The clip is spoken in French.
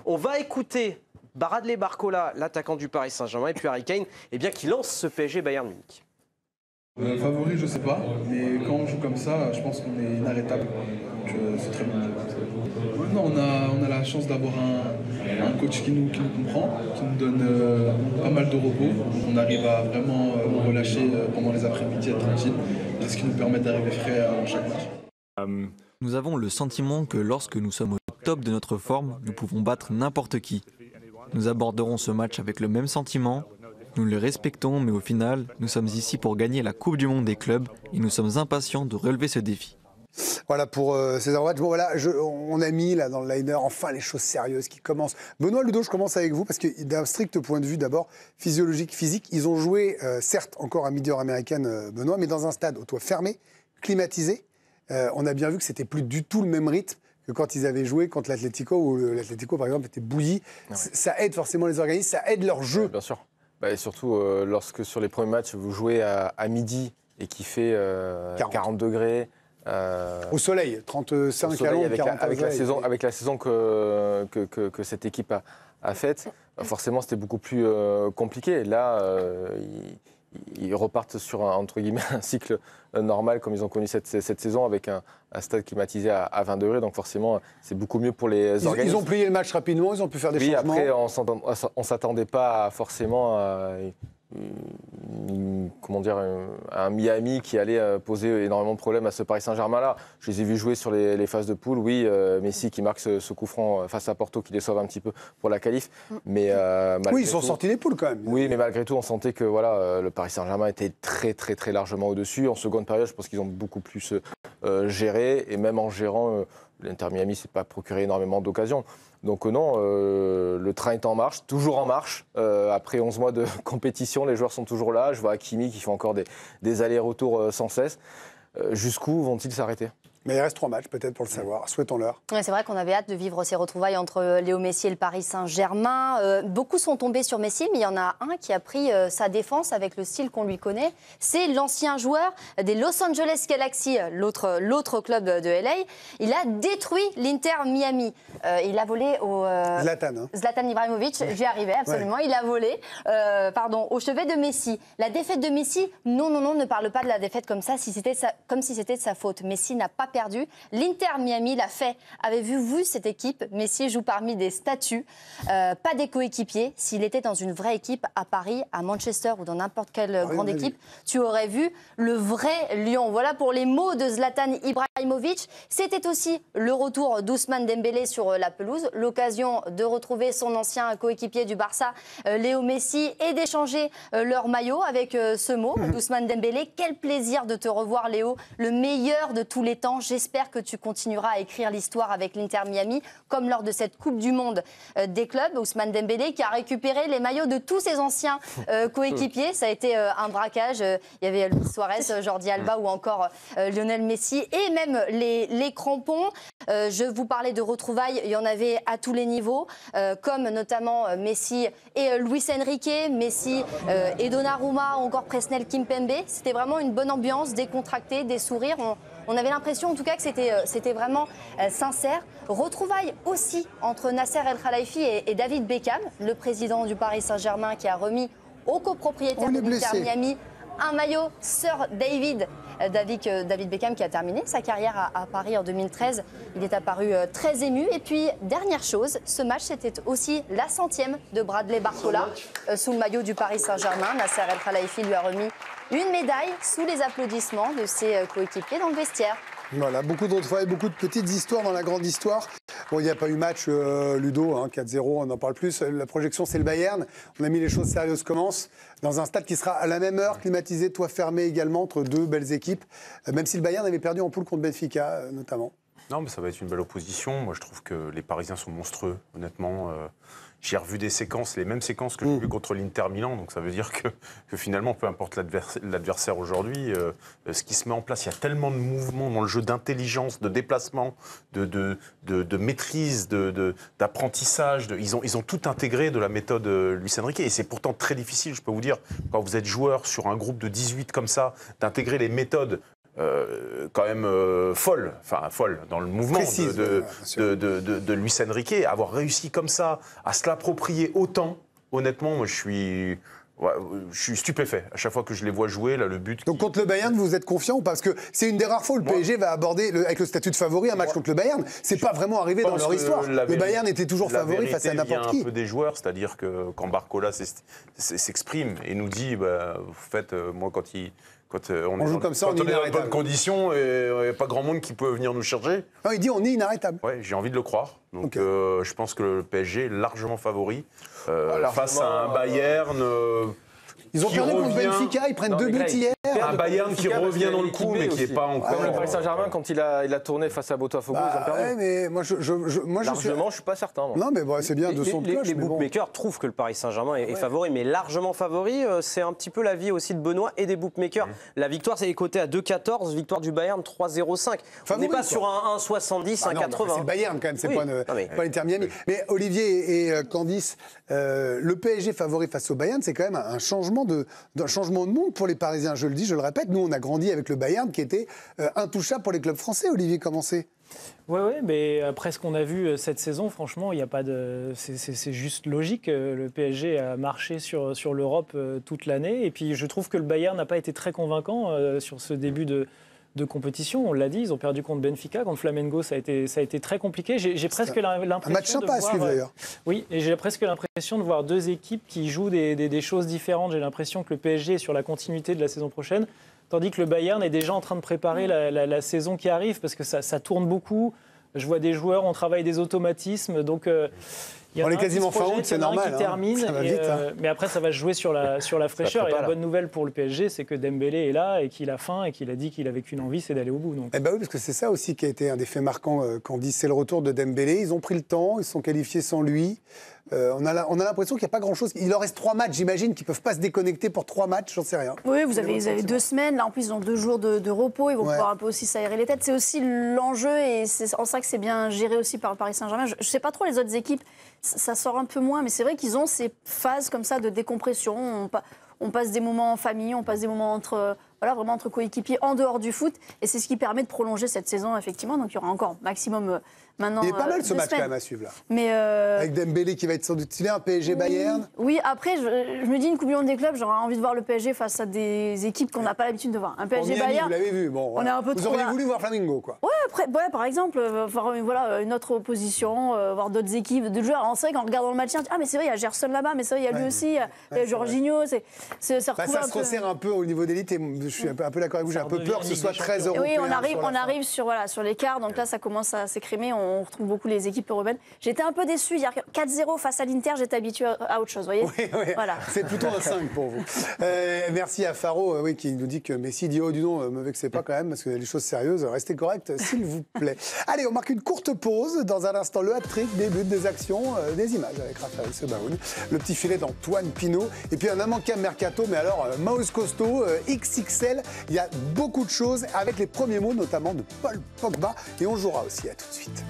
On va écouter Bradley Barcola, l'attaquant du Paris Saint-Germain, et puis Harry Kane, qui lance ce PSG Bayern Munich. Favori, je sais pas, mais quand on joue comme ça, je pense qu'on est inarrêtable. Donc c'est très bon. Non, on a la chance d'avoir un coach qui nous comprend, qui nous donne pas mal de repos. On arrive à vraiment nous relâcher pendant les après-midi, être tranquille. C'est ce qui nous permet d'arriver frais à chaque match. Nous avons le sentiment que lorsque nous sommes au top de notre forme, nous pouvons battre n'importe qui. Nous aborderons ce match avec le même sentiment. Nous le respectons, mais au final, nous sommes ici pour gagner la Coupe du Monde des clubs et nous sommes impatients de relever ce défi. Voilà pour César Watch. Bon voilà, on a mis là dans le liner enfin les choses sérieuses qui commencent. Benoît Ludo, je commence avec vous parce que d'un strict point de vue d'abord physiologique, physique, ils ont joué certes encore à midi heure américaine, Benoît, mais dans un stade au toit fermé, climatisé. On a bien vu que c'était plus du tout le même rythme que quand ils avaient joué contre l'Atlético, où l'Atlético par exemple était bouilli. Ouais. Ça aide forcément les organismes, ça aide leur jeu. Ouais, bien sûr. Et surtout lorsque sur les premiers matchs vous jouez à midi et qu'il fait 40 degrés. Au soleil, 35 au soleil, à Londres, avec la saison que cette équipe a faite, forcément c'était beaucoup plus compliqué. Là, ils repartent sur entre guillemets un cycle normal comme ils ont connu cette saison avec un stade climatisé à 20 degrés. Donc forcément, c'est beaucoup mieux pour les organismes. Ils ont plié le match rapidement, ils ont pu faire des changements. Après, on ne s'attendait pas forcément à un Miami qui allait poser énormément de problèmes à ce Paris Saint-Germain-là. Je les ai vus jouer sur les phases de poule. Oui, Messi qui marque ce coup franc face à Porto qui les sauve un petit peu pour la qualif. Mais oui, ils sont sortis des poules quand même. Oui, mais malgré tout, on sentait que le Paris Saint-Germain était très, très, très largement au-dessus. En seconde période, je pense qu'ils ont beaucoup plus géré. Et même en gérant, l'Inter Miami ne s'est pas procuré énormément d'occasions. Donc non, le train est en marche, toujours en marche. Après 11 mois de compétition, les joueurs sont toujours là. Je vois Hakimi qui fait encore des allers-retours sans cesse. Jusqu'où vont-ils s'arrêter ? Mais il reste 3 matchs peut-être pour le savoir. Souhaitons-leur. Ouais, c'est vrai qu'on avait hâte de vivre ces retrouvailles entre Léo Messi et le Paris Saint-Germain. Beaucoup sont tombés sur Messi, mais il y en a un qui a pris sa défense avec le style qu'on lui connaît. C'est l'ancien joueur des Los Angeles Galaxy, l'autre club de LA. Il a détruit l'Inter Miami. Il a volé au... Zlatan Ibrahimovic, j'y arrivais absolument. Ouais. Il a volé au chevet de Messi. La défaite de Messi, non, ne parle pas de la défaite comme ça, comme si c'était de sa faute. Messi n'a pas perdu. L'Inter Miami l'a fait. Avez vu cette équipe? Messi joue parmi des statues, pas des coéquipiers. S'il était dans une vraie équipe à Paris, à Manchester ou dans n'importe quelle grande équipe, tu aurais vu le vrai lion. Voilà pour les mots de Zlatan Ibrahimovic. C'était aussi le retour d'Ousmane Dembélé sur la pelouse, l'occasion de retrouver son ancien coéquipier du Barça, Léo Messi, et d'échanger leur maillot avec ce mot d'Ousmane Dembélé. Quel plaisir de te revoir, Léo, le meilleur de tous les temps. J'espère que tu continueras à écrire l'histoire avec l'Inter Miami, comme lors de cette Coupe du Monde des clubs. Ousmane Dembélé qui a récupéré les maillots de tous ses anciens coéquipiers. Ça a été un braquage. Il y avait Luis Suarez, Jordi Alba ou encore Lionel Messi et même les crampons. Je vous parlais de retrouvailles, il y en avait à tous les niveaux, comme notamment Messi et Luis Enrique, Messi et Donnarumma ou encore Presnel Kimpembe. C'était vraiment une bonne ambiance, décontractée, des sourires. On avait l'impression en tout cas que c'était vraiment sincère. Retrouvailles aussi entre Nasser El Khelaifi et David Beckham, le président du Paris Saint-Germain qui a remis au copropriétaire de l'Inter Miami un maillot Sir David Beckham qui a terminé sa carrière à Paris en 2013. Il est apparu très ému. Et puis, dernière chose, ce match, c'était aussi la 100e de Bradley Barcola sous le maillot du Paris Saint-Germain. Nasser El Khelaifi lui a remis une médaille sous les applaudissements de ses coéquipiers dans le vestiaire. Voilà, beaucoup de retrouvailles, beaucoup de petites histoires dans la grande histoire. Bon, il n'y a pas eu match, Ludo, 4-0, on n'en parle plus. La projection, c'est le Bayern. On a mis les choses sérieuses commencent. Dans un stade qui sera à la même heure, climatisé, toit fermé également, entre deux belles équipes. Même si le Bayern avait perdu en poule contre Benfica, notamment. Non, mais ça va être une belle opposition. Moi, je trouve que les Parisiens sont monstrueux, honnêtement. J'ai revu des séquences, les mêmes séquences que j'ai vues contre l'Inter Milan. Donc ça veut dire que finalement, peu importe l'adversaire aujourd'hui, ce qui se met en place, il y a tellement de mouvements dans le jeu, d'intelligence, de déplacement, de maîtrise, d'apprentissage. Ils ont tout intégré de la méthode Luis Enrique. Et c'est pourtant très difficile, je peux vous dire, quand vous êtes joueur sur un groupe de 18 comme ça, d'intégrer les méthodes quand même folle dans le mouvement Précise, de Luis Enrique. Avoir réussi comme ça à se l'approprier autant, honnêtement, moi je suis stupéfait à chaque fois que je les vois jouer. Là, le but. Donc contre le Bayern, vous êtes confiant? Parce que c'est une des rares fois où le PSG va aborder, avec le statut de favori, un match contre le Bayern. C'est pas vraiment arrivé dans leur histoire. Le Bayern était toujours favori face à n'importe qui. Un peu des joueurs, c'est-à-dire que quand Barcola s'exprime et nous dit, vous faites, moi quand on joue comme ça, quand on est dans de bonnes conditions, et il n'y a pas grand monde qui peut venir nous chercher. Non, il dit on est inarrêtable. Ouais, j'ai envie de le croire. Donc je pense que le PSG est largement favori face à un Bayern. Ils ont perdu contre Benfica, ils prennent 2 buts hier. Un Bayern qui revient dans le coup, mais qui n'est pas encore. Comme le Paris Saint-Germain, quand il a tourné face à Botafogo, ils ont perdu. Ouais, mais moi, Largement, je suis pas certain. Moi. Non, mais bon, c'est bien de son cloche. Les bookmakers trouvent que le Paris Saint-Germain est favori, mais largement favori. C'est un petit peu l'avis aussi de Benoît et des bookmakers. La victoire, c'est coté à 2,14, victoire du Bayern 3,05. On n'est pas sur un 1,70, un 1,80. C'est le Bayern quand même, c'est pas l'Inter Miami. Mais Olivier et Candice, le PSG favori face au Bayern, c'est quand même un changement de monde pour les Parisiens. Je le dis, je le répète, nous on a grandi avec le Bayern qui était intouchable pour les clubs français. Olivier, comment c'est? Oui, mais après ce qu'on a vu cette saison, franchement, il n'y a pas de. C'est juste logique. Le PSG a marché sur l'Europe toute l'année. Et puis je trouve que le Bayern n'a pas été très convaincant sur ce début de compétition. On l'a dit, ils ont perdu contre Benfica, contre Flamengo, ça a été très compliqué. J'ai presque l'impression. Un match sympa à suivre d'ailleurs. Oui, et j'ai presque l'impression de voir deux équipes qui jouent des choses différentes. J'ai l'impression que le PSG est sur la continuité de la saison prochaine, tandis que le Bayern est déjà en train de préparer la saison qui arrive, parce que ça tourne beaucoup. Je vois des joueurs, on travaille des automatismes, donc on est quasiment fin août, c'est normal. Qui termine, ça va vite, mais après ça va se jouer sur la fraîcheur. Et la bonne nouvelle pour le PSG, c'est que Dembélé est là et qu'il a faim et qu'il a dit qu'il avait qu'une envie, c'est d'aller au bout. Donc. Eh ben oui, parce que c'est ça aussi qui a été un des faits marquants quand on dit c'est le retour de Dembélé. Ils ont pris le temps, ils se sont qualifiés sans lui. On a l'impression qu'il n'y a pas grand-chose. Il leur reste 3 matchs, j'imagine, qu'ils ne peuvent pas se déconnecter pour 3 matchs, j'en sais rien. Oui, vous avez 2 semaines. Là, en plus, ils ont 2 jours de repos. Ils vont pouvoir un peu aussi s'aérer les têtes. C'est aussi l'enjeu et c'est en ça que c'est bien géré aussi par le Paris Saint-Germain. Je ne sais pas trop les autres équipes, ça sort un peu moins, mais c'est vrai qu'ils ont ces phases comme ça de décompression. On passe des moments en famille, on passe des moments vraiment entre coéquipiers en dehors du foot. Et c'est ce qui permet de prolonger cette saison, effectivement. Donc il y aura encore maximum maintenant. Il est pas mal ce match quand même à suivre là. Mais avec Dembélé qui va être sans doute titulaire, un PSG Bayern. Oui, après, je me dis une Coupe du Monde des clubs, j'aurais envie de voir le PSG face à des équipes qu'on n'a pas l'habitude de voir. Un PSG Bayern. Vous l'avez vu, bon. On est un peu vous auriez voulu voir Flamengo, quoi. Ouais, par exemple, voir une autre opposition, voir d'autres équipes, d'autres joueurs. Alors, c'est vrai qu'en regardant le match, mais c'est vrai, il y a Gerson là-bas, mais c'est vrai, il y a lui aussi, il y a Jorginho. Ça se resserre un peu au niveau d'élite et je suis un peu d'accord avec vous, j'ai un peu peur que ce soit très européen. Oui, on arrive sur l'écart, donc là ça commence à s'écrémer, on retrouve beaucoup les équipes européennes. J'étais un peu déçue, hier 4-0 face à l'Inter, j'étais habituée à autre chose, vous voyez. Oui. Voilà. C'est plutôt un 5 pour vous. Merci à Faro qui nous dit que Messi dit du nom, me vexez pas quand même, parce que les choses sérieuses, restez corrects s'il vous plaît. Allez, on marque une courte pause, dans un instant le hat-trick, des buts, des actions, des images avec Raphaël Sebaoun, le petit filet d'Antoine Pinault, et puis un immanquable mercato, mais alors mouse costaud, XXL, il y a beaucoup de choses avec les premiers mots notamment de Paul Pogba et on jouera aussi, à tout de suite.